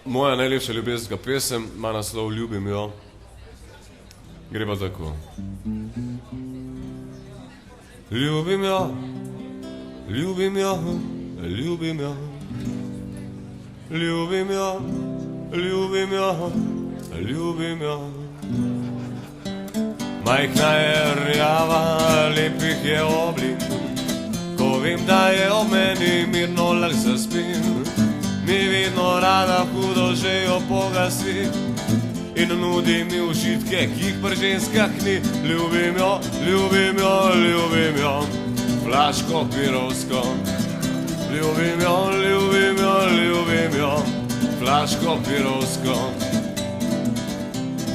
Moja najlepša ljubezenska pesem ima naslov Ljubim jo. Gre pa tako. Ljubim jo, ljubim jo, ljubim jo. Ljubim jo, ljubim jo, ljubim jo. Majhna je rjava, lepih je oblik. Ko vem, da je ob meni, mirno lahko zaspim. Mi vedno rada hudo že jo pogasi in nudi mi užitke, ki jih pri ženskah ni. Ljubim jo, ljubim jo, ljubim jo, flaško pirovsko. Ljubim jo, ljubim jo, ljubim jo, flaško pirovsko.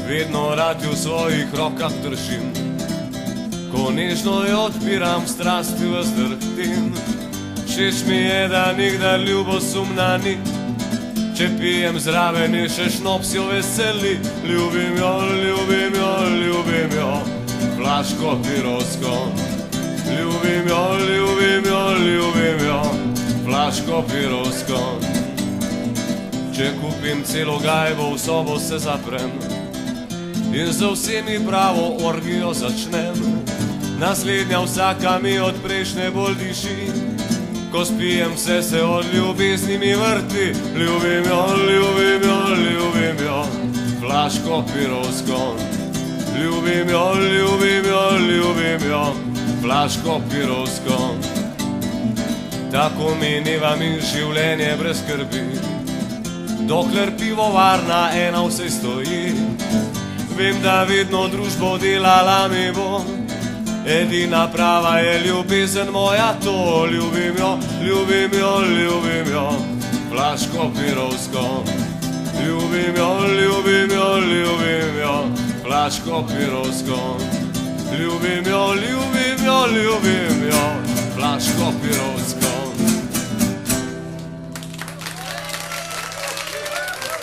Vedno rad jo v svojih rokah držim, ko nežno jo odpiram, strasti vzdrtim. Všeč mi je, da nikdar ljubosumna ni, če pijem zraven in še šnops jo veseli. Ljubim jo, ljubim jo, ljubim jo, flaško pirovsko. Ljubim jo, ljubim jo, ljubim jo, flaško pirovsko. Če kupim celo gajbo, v sobo se zaprem in za vsemi pravo orgijo začnem. Naslednja vsaka mi od prejšnje bolj diši, ko spijem se od ljubezni mi vrti. Ljubim jo, ljubim jo, ljubim jo, flaško pirovsko. Ljubim jo, ljubim jo, ljubim jo, flaško pirovsko. Tako minivam in življenje brez skrbi, dokler pivovarna ena vse stoji. Vem, da vedno družbo delala mi bo, edina prava je ljubezen moja to. Ljubim jo, ljubim jo, ljubim jo, flaško pirovsko. Ljubim jo, ljubim jo, ljubim jo, flaško pirovsko. Ljubim jo, ljubim jo, ljubim jo, flaško pirovsko.